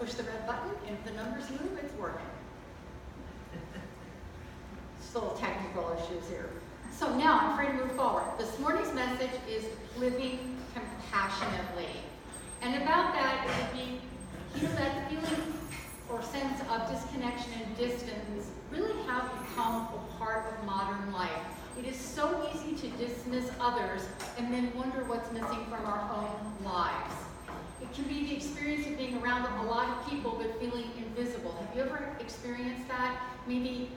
push the red button, and if the numbers move, it's working. Still technical issues here. So now I'm free to move forward. This morning's message is living compassionately. And about that, it would be, that feeling or sense of disconnection and distance really have become a part of modern life. It is so easy to dismiss others and then wonder what's missing from our own lives. It can be the experience of being around a lot of people but feeling invisible. Have you ever experienced that? Maybe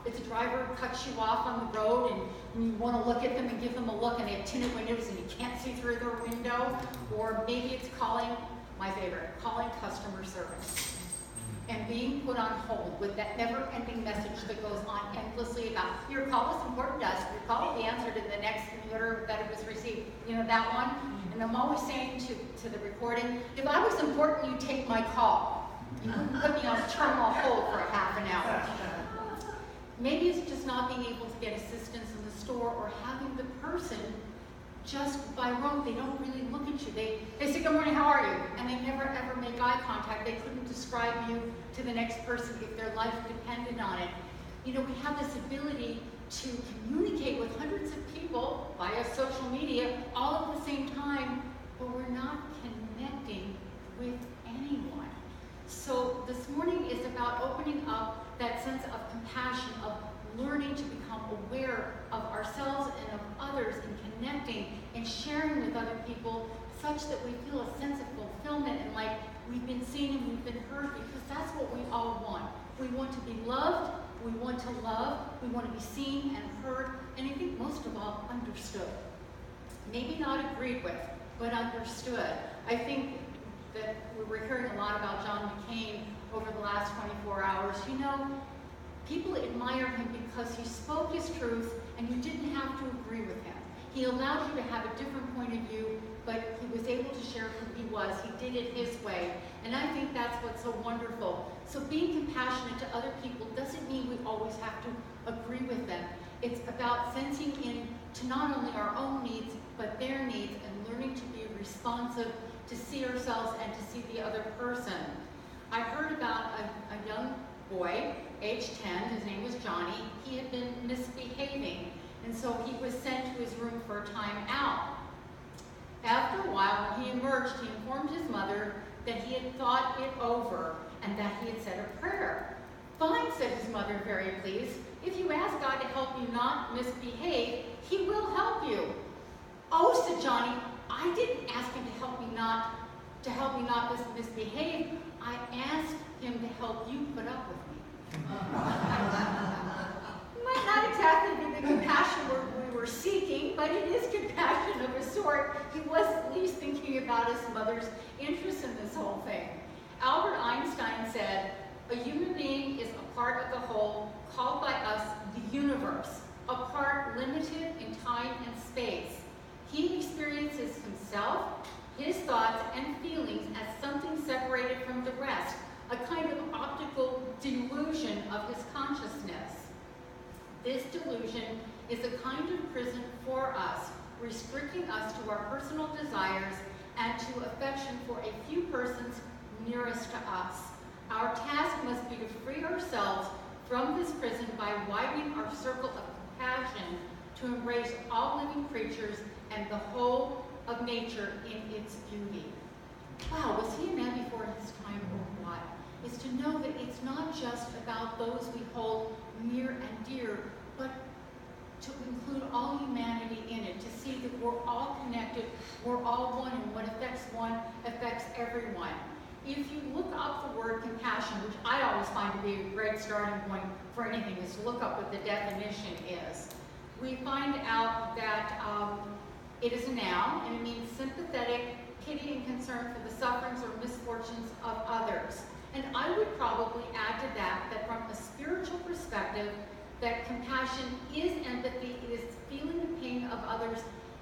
it's a driver cuts you off on the road and you want to look at them and give them a look and they have tinted windows and you can't see through their window. Or maybe it's calling, my favorite, calling customer service and being put on hold with that never-ending message that goes on endlessly about, your call is important to us, your call will be answered in the next order that it was received. You know that one? And I'm always saying to the recording, if I was important, you'd take my call. You wouldn't put me on terminal hold for a half an hour. Maybe it's just not being able to get assistance in the store or having the person just by rote, they don't really look at you. They say, good morning, how are you? And they never ever make eye contact. They couldn't describe you to the next person if their life depended on it. You know, we have this ability to communicate with hundreds of people via social media all at the same time, but we're not connecting with anyone. So this morning is about opening up that sense of compassion, of learning to become aware of ourselves and of others and connecting and sharing with other people such that we feel a sense of fulfillment and like we've been seen and we've been heard, because that's what we all want. We want to be loved, we want to love, we want to be seen and heard, and I think most of all, understood. Maybe not agreed with, but understood. I think that we were hearing a lot about John McCain over the last 24 hours. You know, people admire him because he spoke his truth and you didn't have to agree with him. He allowed you to have a different point of view, but he was able to share who he was. He did it his way. And I think that's what's so wonderful. So being compassionate to other people doesn't mean we always have to agree with them. It's about sensing in to not only our own needs, but their needs, and learning to be responsive, to see ourselves and to see the other person. I heard about a young boy, age 10, his name was Johnny. He had been misbehaving, and so he was sent to his room for a time out. After a while, when he emerged, he informed his mother that he had thought it over and that he had said a prayer. Fine, said his mother, very pleased. If you ask God to help you not misbehave, he will help you. Oh, said Johnny, I didn't ask him to help me not misbehave. I asked him to help you put up with me. Might not exactly be the compassion we were seeking, but it is compassion of a sort. He was at least thinking about his mother's interest in this whole thing. Albert Einstein said, a human being is a part of the whole called by us the universe, a part limited in time and space. He experiences himself, his thoughts and feelings as something separated from the rest, a kind of optical delusion of his consciousness. This delusion is a kind of prison for us, restricting us to our personal desires and to affection for a few persons nearest to us. Our task must be to free ourselves from this prison by widening our circle of compassion to embrace all living creatures and the whole of nature in its beauty. Wow, was he a man before his time or what? Is to know that it's not just about those we hold near and dear, but to include all humanity in it, to see that we're all connected, we're all one, and what affects one affects everyone. If you look up the word compassion, which I always find to be a great starting point for anything, is to look up what the definition is. We find out that it is a noun, and it means sympathetic, pity and concern for the sufferings or misfortunes of others. And I would probably add to that from a spiritual perspective, that compassion is empathy, it is feeling the pain of others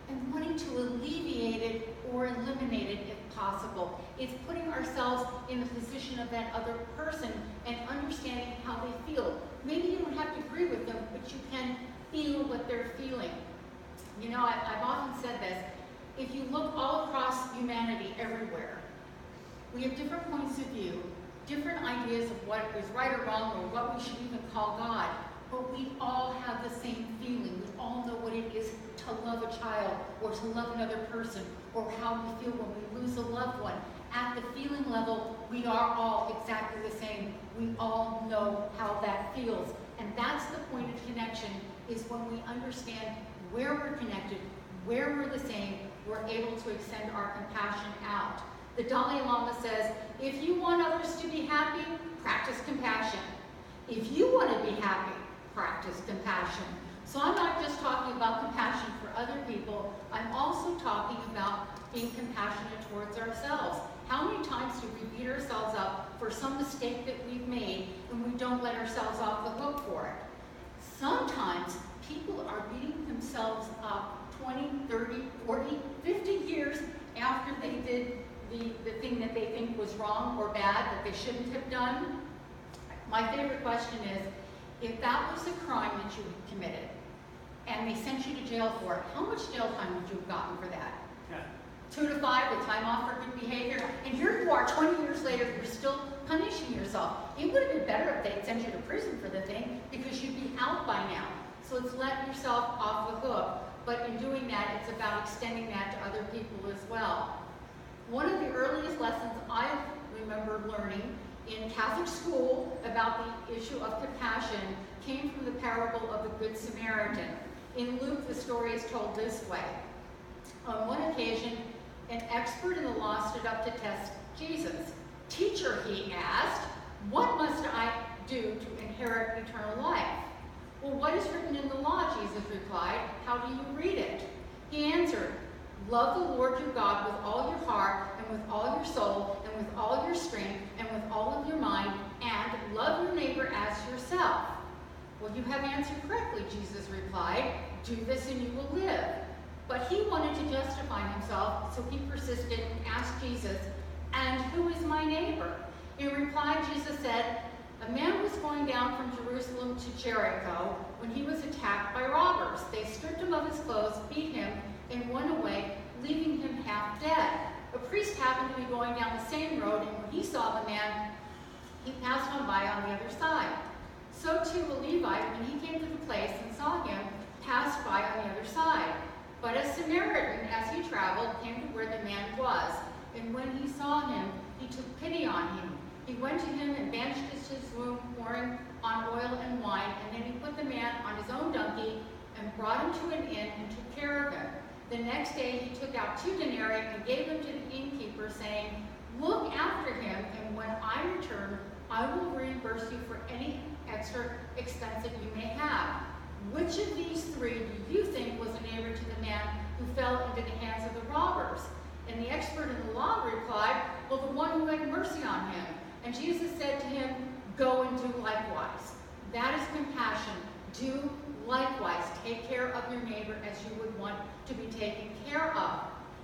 and wanting to alleviate it or eliminate it if possible. It's putting ourselves in the position of that other person and understanding how they feel. Maybe you don't have to agree with them, but you can feel what they're feeling. You know, I've often said this, if you look all across humanity everywhere, we have different points of view, ideas of what is right or wrong or what we should even call God. But we all have the same feeling. We all know what it is to love a child or to love another person, or how we feel when we lose a loved one. At the feeling level, we are all exactly the same. We all know how that feels. And that's the point of connection, is when we understand where we're connected, where we're the same, we're able to extend our compassion out. The Dalai Lama says, if you want others to be happy, practice compassion. If you want to be happy, practice compassion. So I'm not just talking about compassion for other people, I'm also talking about being compassionate towards ourselves. How many times do we beat ourselves up for some mistake that we've made and we don't let ourselves off the hook for it? Sometimes people are beating themselves up 20, 30, 40, 50 years after they did the thing that they think was wrong or bad, that they shouldn't have done. My favorite question is, if that was a crime that you had committed and they sent you to jail for it, how much jail time would you have gotten for that? 2 to 5 with time off for good behavior, and here you are 20 years later, you're still punishing yourself. It would have been better if they'd sent you to prison for the thing, because you'd be out by now. So it's let yourself off the hook, but in doing that, it's about extending that to other people as well. One of the earliest lessons I remember learning in Catholic school about the issue of compassion came from the parable of the Good Samaritan. In Luke, the story is told this way. On one occasion, an expert in the law stood up to test Jesus. Teacher, he asked, what must I do to inherit eternal life? Well, what is written in the law? Jesus replied. How do you read it? He answered, love the Lord your God with all your heart and with all your soul and with all your strength and with all of your mind, and love your neighbor as yourself. Well, you have answered correctly, Jesus replied. Do this and you will live. But he wanted to justify himself, so he persisted and asked Jesus, and who is my neighbor? In reply, Jesus said, a man was going down from Jerusalem to Jericho when he was attacked by robbers. They stripped him of his clothes, beat him, and went away, leaving him half dead. A priest happened to be going down the same road, and when he saw the man, he passed on by on the other side. So too a Levite, when he came to the place and saw him, passed by on the other side. But a Samaritan, as he traveled, came to where the man was, and when he saw him, he took pity on him. He went to him and bandaged his wound, pouring on oil and wine, and then he put the man on his own donkey and brought him to an inn and took care of him. The next day he took out 2 denarii and gave them to the innkeeper, saying, look after him, and when I return, I will reimburse you for any extra expense that you may have. Which of these 3 do you think was a neighbor to the man who fell into the hands of the robbers? And the expert in the law replied, well, the one who had mercy on him. And Jesus said to him, go and do likewise. That is compassion. Do likewise. Take care of your neighbor as you would want to be taken care of.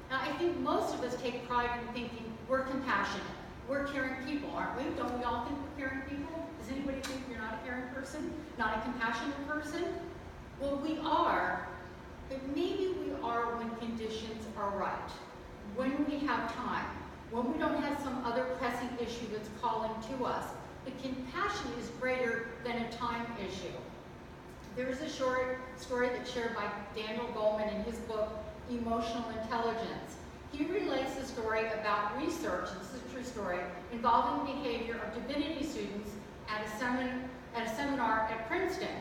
Now, I think most of us take pride in thinking we're compassionate. We're caring people, aren't we? Don't we all think we're caring people? Does anybody think you're not a caring person? Not a compassionate person? Well, we are, but maybe we are when conditions are right, when we have time, when we don't have some other pressing issue that's calling to us. But compassion is greater than a time issue. There is a short story that's shared by Daniel Goleman in his book, Emotional Intelligence. He relates the story about research, this is a true story, involving the behavior of divinity students at a seminar at Princeton.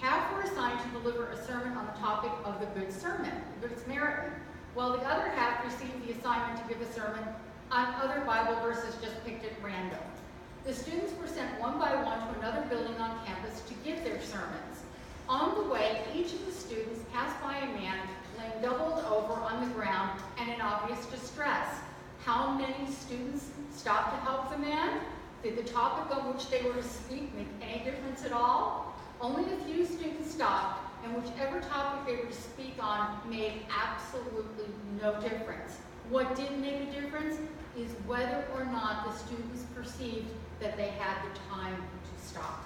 Half were assigned to deliver a sermon on the topic of the Good Sermon, the Good Samaritan, while the other half received the assignment to give a sermon on other Bible verses just picked at random. The students were sent one by one to another building on campus to give their sermons. On the way, each of the students passed by a man laying doubled over on the ground and in obvious distress. How many students stopped to help the man? Did the topic on which they were to speak make any difference at all? Only a few students stopped, and whichever topic they were to speak on made absolutely no difference. What did make a difference is whether or not the students perceived that they had the time to stop.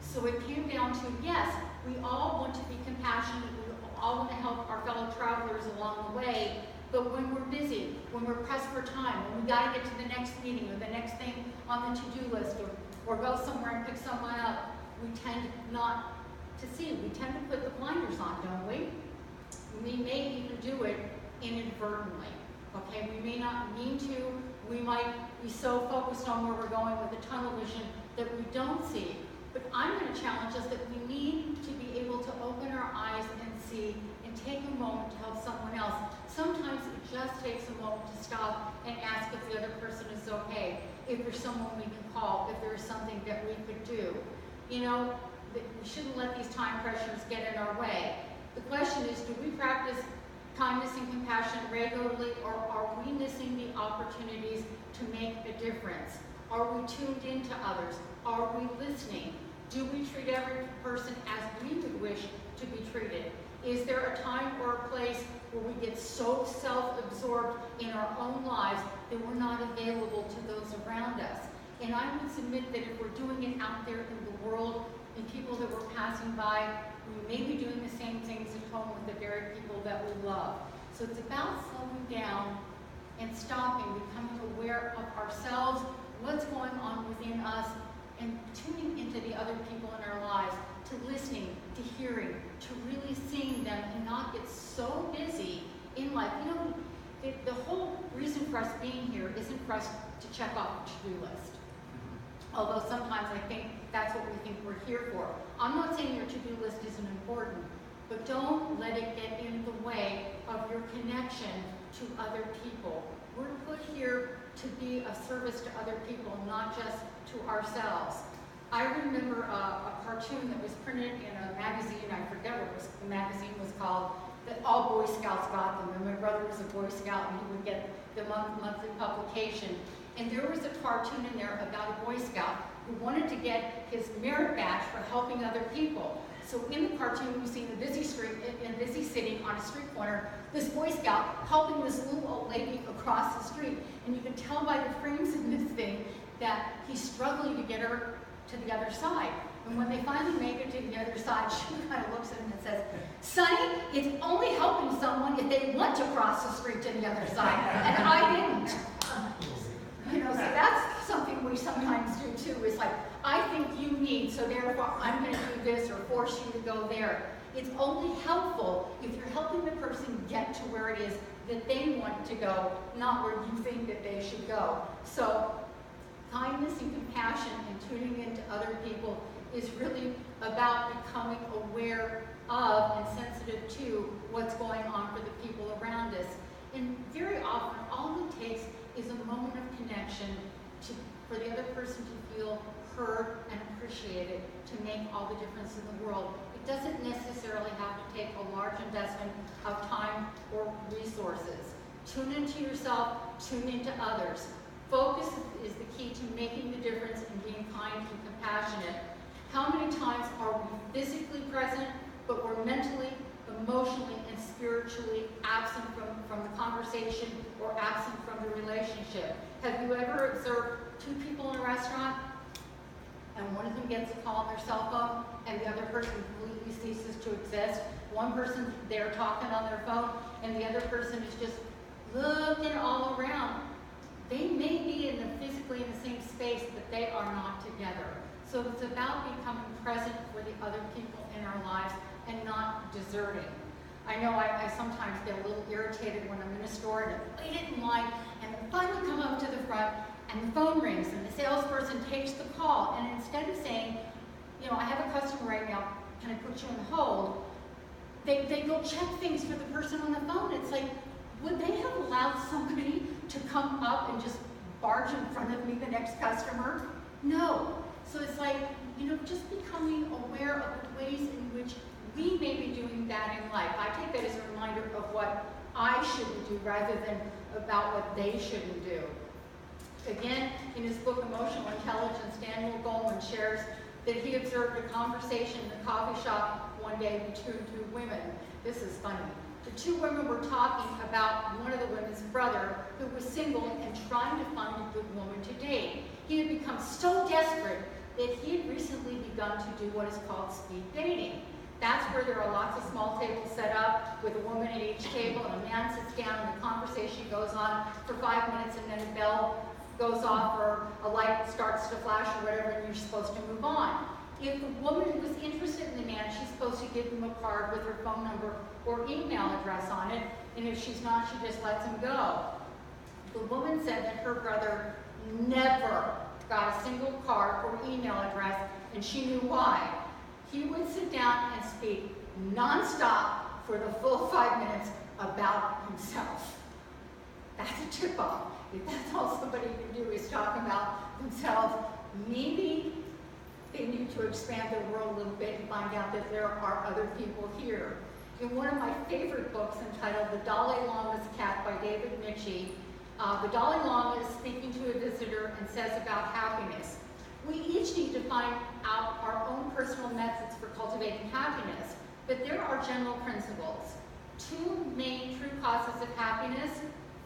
So it came down to, yes, we all want to be compassionate, we all want to help our fellow travelers along the way, but when we're busy, when we're pressed for time, when we got to get to the next meeting or the next thing on the to-do list, or or go somewhere and pick someone up, we tend not to see. We tend to put the blinders on, don't we? We may even do it inadvertently. Okay, we may not mean to. We might be so focused on where we're going with the tunnel vision that we don't see. But I'm going to challenge us that we need to be able to open our eyes and see and take a moment to help someone else. Sometimes it just takes a moment to stop and ask if the other person is okay, if there's someone we can call, if there's something that we could do. You know, we shouldn't let these time pressures get in our way. The question is, do we practice kindness and compassion regularly, or are we missing the opportunities to make a difference? Are we tuned into others? Are we listening? Do we treat every person as we would wish to be treated? Is there a time or a place where we get so self-absorbed in our own lives that we're not available to those around us? And I would submit that if we're doing it out there in the world, and people that we're passing by, we may be doing the same things at home with the very people that we love. So it's about slowing down and stopping, becoming aware of ourselves, what's going on within us, and tuning into the other people in our lives, to listening, to hearing, to really seeing them, and not get so busy in life. You know, the whole reason for us being here isn't for us to check off a to-do list. Although sometimes I think that's what we think we're here for. I'm not saying your to-do list isn't important, but don't let it get in the way of your connection to other people. We're put here to be of service to other people, not just to ourselves. I remember a cartoon that was printed in a magazine, I forget what the magazine was called, that all Boy Scouts got them. And my brother was a Boy Scout, and he would get the monthly publication. And there was a cartoon in there about a Boy Scout who wanted to get his merit badge for helping other people. So in the cartoon, we see in a busy city on a street corner, this Boy Scout helping this little old lady across the street. And you can tell by the frames in this thing that he's struggling to get her to the other side. And when they finally make it to the other side, she kind of looks at him and says, "Sonny, it's only helping someone if they want to cross the street to the other side, and I didn't." You know, so that's something we sometimes do too, is like, I think you need, so therefore I'm going to do this or force you to go there. It's only helpful if you're helping the person get to where it is that they want to go, not where you think that they should go. So kindness and compassion and tuning into other people is really about becoming aware of and sensitive to what's going on for the people around us. And very often, all it takes is a moment of connection for the other person to feel heard and appreciated, to make all the difference in the world. It doesn't necessarily have to take a large investment of time or resources. Tune into yourself, tune into others. Focus is the key to making the difference and being kind and compassionate. How many times are we physically present, but we're mentally, emotionally, and spiritually absent from the conversation or absent from the relationship? Have you ever observed two people in a restaurant and one of them gets a call on their cell phone and the other person completely ceases to exist? One person there talking on their phone and the other person is just looking all around. They may be physically in the same space, but they are not together. So it's about becoming present for the other people in our lives and not deserting. I know I sometimes get a little irritated when I'm in a store and I wait in line and I finally come up to the front and the phone rings and the salesperson takes the call, and instead of saying, you know, I have a customer right now, can I put you on hold? They go check things for the person on the phone. It's like, would they have allowed somebody to come up and just barge in front of me, the next customer? No. So it's like, you know, just becoming aware of the ways in which we may be doing that in life. I take that as a reminder of what I shouldn't do rather than about what they shouldn't do. Again, in his book, Emotional Intelligence, Daniel Goleman shares that he observed a conversation in a coffee shop one day between two women. This is funny. The two women were talking about one of the women's brother who was single and trying to find a good woman to date. He had become so desperate that he had recently begun to do what is called speed dating. That's where there are lots of small tables set up with a woman at each table, and a man sits down and the conversation goes on for 5 minutes, and then a bell goes off or a light starts to flash or whatever, and you're supposed to move on. If the woman was interested in the man, she's supposed to give him a card with her phone number or email address on it, and if she's not, she just lets him go. The woman said that her brother never got a single card or email address, and she knew why. He would sit down and speak nonstop for the full 5 minutes about himself. That's a tip-off. If that's all somebody can do is talk about themselves, maybe they need to expand their world a little bit and find out that there are other people here. In one of my favorite books entitled The Dalai Lama's Cat by David Mitchie, the Dalai Lama is speaking to a visitor and says about happiness. We each need to find out our own personal methods for cultivating happiness, but there are general principles. 2 main true causes of happiness.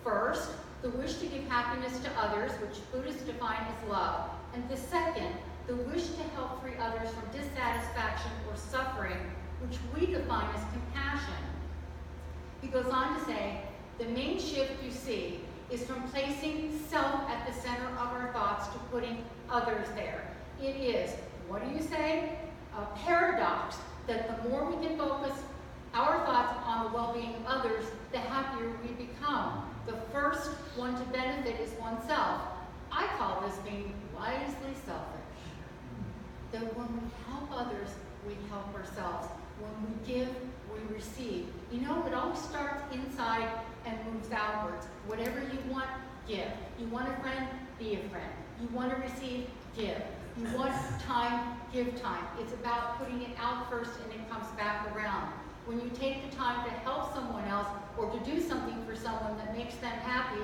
First, the wish to give happiness to others, which Buddhists define as love. And the second, the wish to help free others from dissatisfaction or suffering, which we define as compassion. He goes on to say, the main shift you see is from placing self at the center of our thoughts to putting others there. It is, what do you say? A paradox that the more we can focus our thoughts on the well-being of others, the happier we become. The first one to benefit is oneself. I call this being wisely selfish. That when we help others, we help ourselves. When we give, we receive. You know, it always starts inside and moves outwards. Whatever you want, give. You want a friend, be a friend. You want to receive, give. You want time, give time. It's about putting it out first and it comes back around. When you take the time to help someone else or to do something for someone that makes them happy,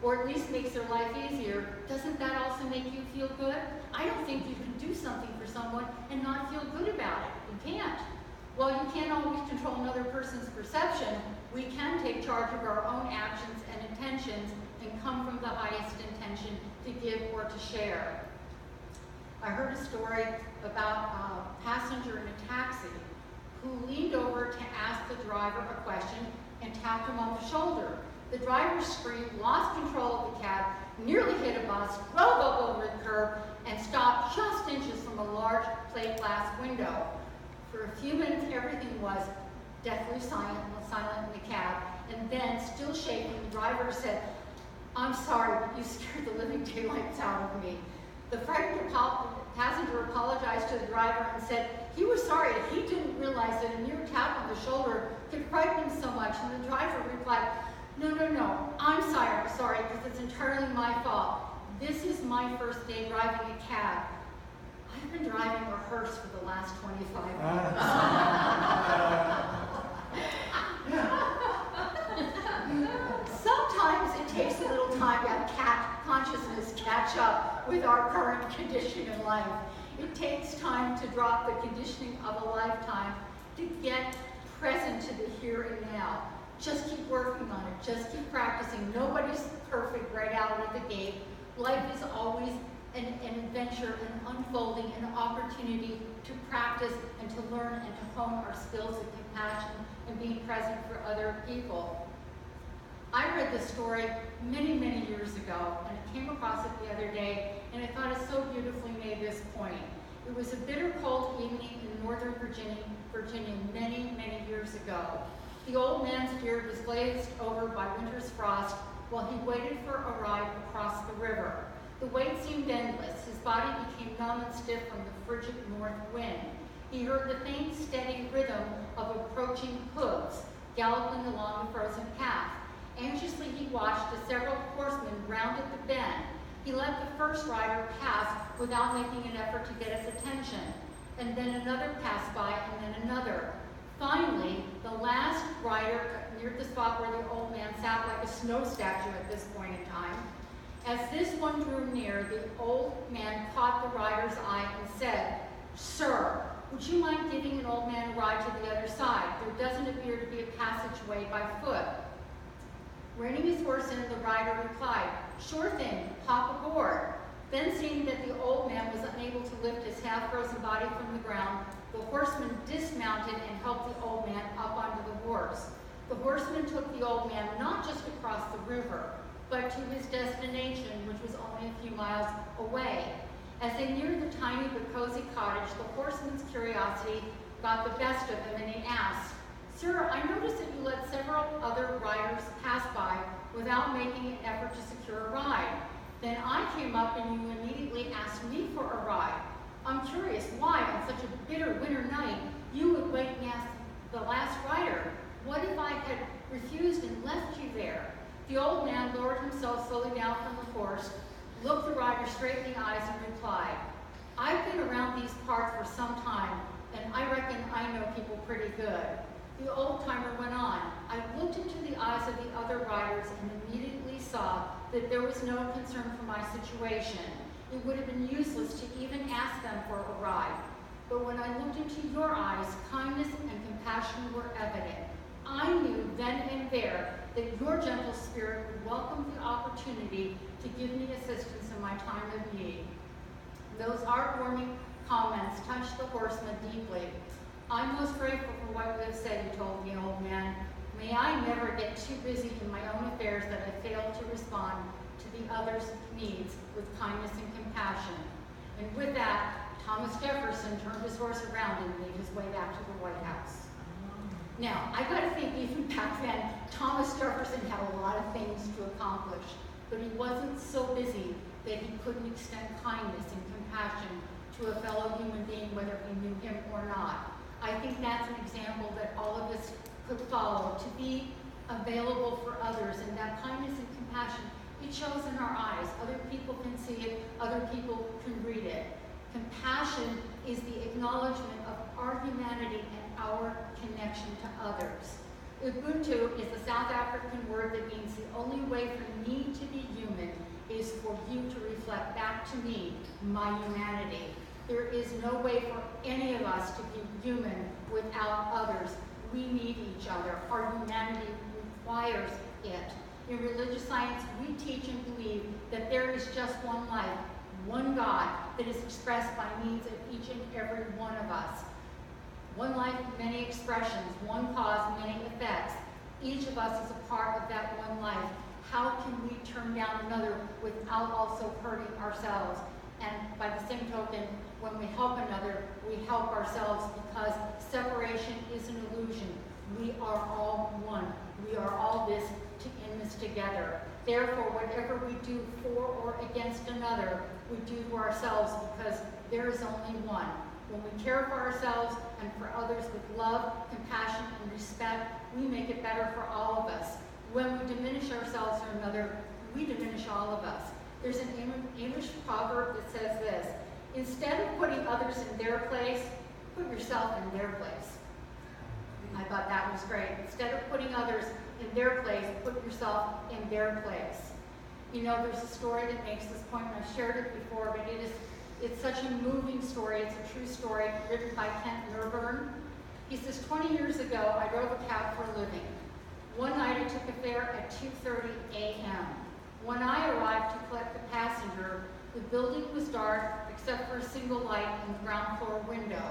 or at least makes their life easier, doesn't that also make you feel good? I don't think you can do something for someone and not feel good about it. You can't. While you can't always control another person's perception, we can take charge of our own actions and intentions and come from the highest intention to give or to share. I heard a story about a passenger in a taxi who leaned over to ask the driver a question and tapped him on the shoulder. The driver screamed, lost control of the cab, nearly hit a bus, drove up over the curb, and stopped just inches from a large plate glass window. For a few minutes, everything was deathly silent in the cab, and then, still shaking, the driver said, "I'm sorry, but you scared the living daylights out of me." The frightened passenger apologized to the driver and said he was sorry that he didn't realize that a mere tap on the shoulder could frighten him so much, and the driver replied, No, I'm sorry, because it's entirely my fault. This is my first day driving a cab. I've been driving a hearse for the last 25 years. Sometimes it takes a little time to have cat consciousness catch up with our current condition in life. It takes time to drop the conditioning of a lifetime to get present to the here and now. Just keep working on it. Just keep practicing. Nobody's perfect right out of the gate. Life is always an adventure, an unfolding, an opportunity to practice and to learn and to hone our skills of compassion and being present for other people. I read this story many, many years ago, and I came across it the other day, and I thought it so beautifully made this point. It was a bitter cold evening in northern Virginia many, many years ago. The old man's beard was glazed over by winter's frost while he waited for a ride across the river. The wait seemed endless. His body became numb and stiff from the frigid north wind. He heard the faint, steady rhythm of approaching hooves galloping along the frozen path. Anxiously he watched as several horsemen rounded the bend. He let the first rider pass without making an effort to get his attention. And then another passed by, and then another. Finally, the last rider neared the spot where the old man sat like a snow statue at this point in time. As this one drew near, the old man caught the rider's eye and said, "Sir, would you mind giving an old man a ride to the other side? There doesn't appear to be a passageway by foot." Reining his horse in, the rider replied, "Sure thing, hop aboard." Then, seeing that the old man was unable to lift his half-frozen body from the ground, the horseman dismounted and helped the old man up onto the horse. The horseman took the old man not just across the river, but to his destination, which was only a few miles away. As they neared the tiny but cozy cottage, the horseman's curiosity got the best of him, and he asked, "Sir, I noticed that you let several other riders pass by without making an effort to secure a ride. Then I came up and you immediately asked me for a ride. I'm curious why, on such a bitter winter night, you would wait and ask the last rider. What if I had refused and left you there?" The old man lowered himself slowly down from the horse, looked the rider straight in the eyes, and replied, "I've been around these parts for some time, and I reckon I know people pretty good." The old-timer went on, "I looked into the eyes of the other riders and immediately saw that there was no concern for my situation. It would have been useless to even ask them for a ride. But when I looked into your eyes, kindness and compassion were evident. I knew then and there that your gentle spirit would welcome the opportunity to give me assistance in my time of need." Those heartwarming comments touched the horseman deeply. "I'm most grateful for what you have said," he told the old man. "May I never get too busy in my own affairs that I fail to respond to the others' needs with kindness and compassion." And with that, Thomas Jefferson turned his horse around and made his way back to the White House. Now, I got to think, even back then, Thomas Jefferson had a lot of things to accomplish, but he wasn't so busy that he couldn't extend kindness and compassion to a fellow human being, whether he knew him or not. I think that's an example that all of us could follow, to be available for others, and that kindness and compassion, it shows in our eyes. Other people can see it, other people can read it. Compassion is the acknowledgement of our humanity and our connection to others. Ubuntu is a South African word that means the only way for me to be human is for you to reflect back to me my humanity. There is no way for any of us to be human without others. We need each other. Our humanity requires it. In religious science, we teach and believe that there is just one life, one God that is expressed by means of each and every one of us. One life, many expressions, one cause, many effects. Each of us is a part of that one life. How can we turn down another without also hurting ourselves? And by the same token, when we help another, we help ourselves, because separation is an illusion. We are all one. We are all this in this together. Therefore, whatever we do for or against another, we do to ourselves, because there is only one. When we care for ourselves and for others with love, compassion, and respect, we make it better for all of us. When we diminish ourselves or another, we diminish all of us. There's an English proverb that says this: instead of putting others in their place, put yourself in their place. I thought that was great. Instead of putting others in their place, put yourself in their place. You know, there's a story that makes this point, and I've shared it before, but it's such a moving story. It's a true story written by Kent Nurburn. He says, 20 years ago, I drove a cab for a living. One night I took a fare at 2:30 a.m. When I arrived to collect the passenger, the building was dark except for a single light in the ground floor window.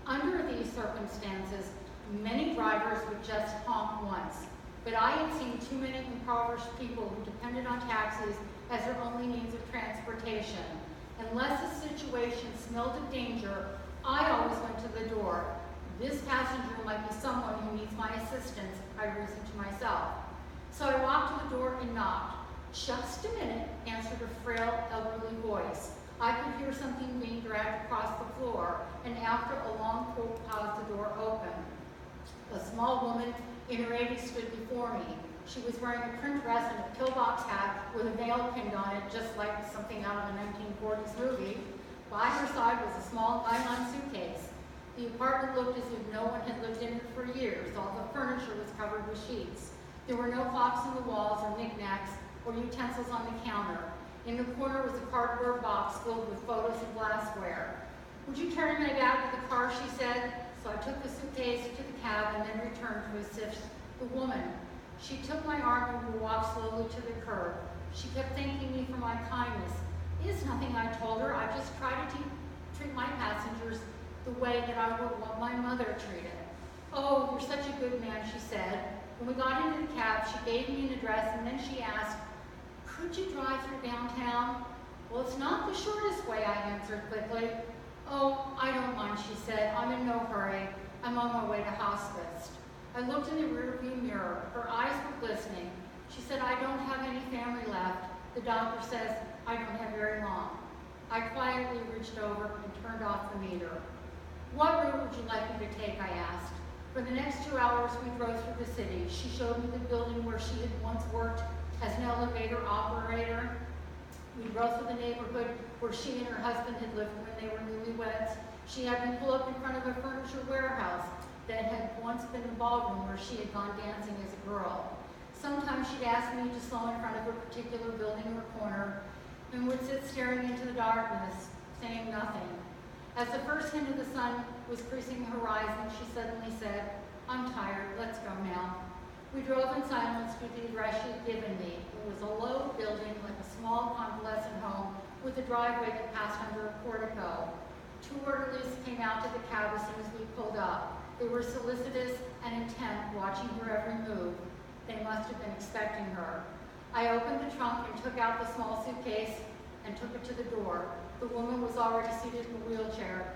Under these circumstances, many drivers would just honk once. But I had seen too many impoverished people who depended on taxis as their only means of transportation. Unless the situation smelled of danger, I always went to the door. This passenger might be someone who needs my assistance, I reasoned to myself. So I walked to the door and knocked. Just a minute, answered a frail, elderly voice. I could hear something being dragged across the floor, and after a long pause, the door opened. A small woman in her 80s stood before me. She was wearing a print dress and a pillbox hat with a veil pinned on it, just like something out of a 1940s movie. By her side was a small nylon suitcase. The apartment looked as if no one had lived in it for years. All the furniture was covered with sheets. There were no clocks on the walls or knickknacks or utensils on the counter. In the corner was a cardboard box filled with photos and glassware. "Would you carry my bag to the car?" she said. So I took the suitcase to the cab and then returned to assist the woman. She took my arm and we walked slowly to the curb. She kept thanking me for my kindness. "It's nothing," I told her. "I just try to treat my passengers the way that I would want my mother treated." "Oh, you're such a good man," she said. When we got into the cab, she gave me an address and then she asked, could you drive through downtown? Well, it's not the shortest way, I answered quickly. Oh, I don't mind, she said. I'm in no hurry. I'm on my way to hospice. I looked in the rearview mirror. Her eyes were glistening. She said, I don't have any family left. The doctor says I don't have very long. I quietly reached over and turned off the meter. What route would you like me to take, I asked. For the next 2 hours, we drove through the city. She showed me the building where she had once worked as an elevator operator. We drove through the neighborhood where she and her husband had lived when they were newlyweds. She had me pull up in front of a furniture warehouse that had once been the ballroom where she had gone dancing as a girl. Sometimes she'd ask me to slow in front of a particular building or corner and would sit staring into the darkness, saying nothing. As the first hint of the sun was creasing the horizon, she suddenly said, I'm tired, let's go now. We drove in silence to the address she had given me. It was a low building like a small convalescent home with a driveway that passed under a portico. 2 orderlies came out to the cab as soon as we pulled up. They were solicitous and intent, watching her every move. They must have been expecting her. I opened the trunk and took out the small suitcase and took it to the door. The woman was already seated in the wheelchair.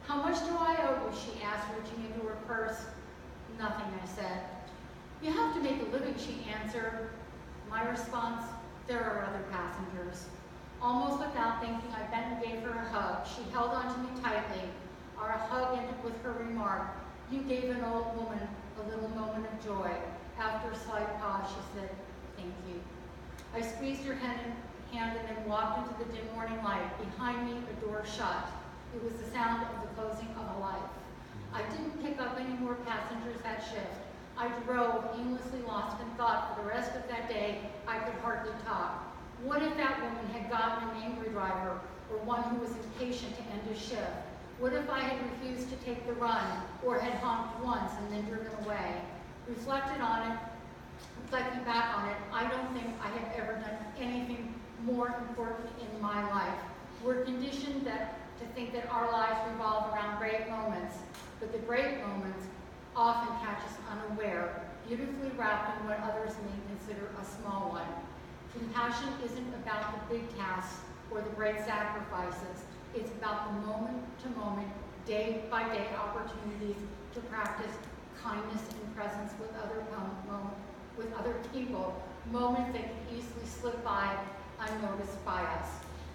How much do I owe you? She asked, reaching into her purse. Nothing, I said. You have to make a living, she answered. My response, there are other passengers. Almost without thinking, I bent and gave her a hug. She held onto me tightly. Our hug ended with her remark, you gave an old woman a little moment of joy. After a slight pause, she said, thank you. I squeezed her hand and then walked into the dim morning light. Behind me, a door shut. It was the sound of the closing of a life. I didn't pick up any more passengers that shift. I drove, aimlessly lost in thought. For the rest of that day, I could hardly talk. What if that woman had gotten an angry driver or one who was impatient to end his shift? What if I had refused to take the run or had honked once and then driven away? Reflecting back on it, I don't think I have ever done anything more important in my life. We're conditioned to think that our lives revolve around great moments, but the great moments often catch us unaware, beautifully wrapped in what others may consider a small one. Compassion isn't about the big tasks or the great sacrifices. It's about the moment-to-moment, day-by-day opportunities to practice kindness and presence with other people, moments that can easily slip by unnoticed by us.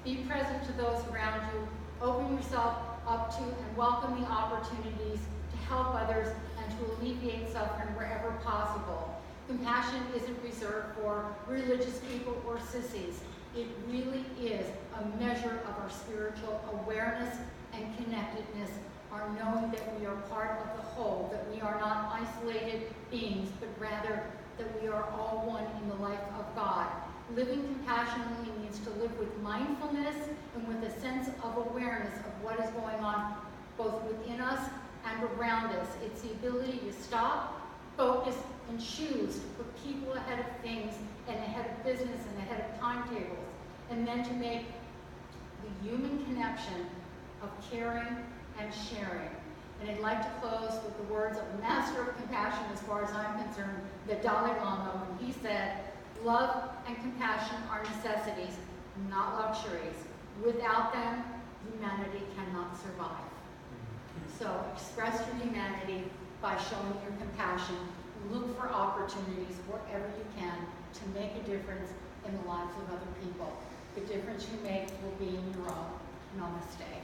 Be present to those around you. Open yourself up to and welcome the opportunities to help others and to alleviate suffering wherever possible. Compassion isn't reserved for religious people or sissies. It really is a measure of our spiritual awareness and connectedness, our knowing that we are part of the whole, that we are not isolated beings, but rather that we are all one in the life of God. Living compassionately means to live with mindfulness and with a sense of awareness of what is going on both within us and around us. It's the ability to stop, focus, and choose to put people ahead of things and ahead of business and ahead of timetables, and then to make the human connection of caring and sharing. And I'd like to close with the words of the master of compassion, as far as I'm concerned, the Dalai Lama, when he said, love and compassion are necessities, not luxuries. Without them, humanity cannot survive. So express your humanity by showing your compassion. Look for opportunities wherever you can to make a difference in the lives of other people. The difference you make will be in your own. Namaste.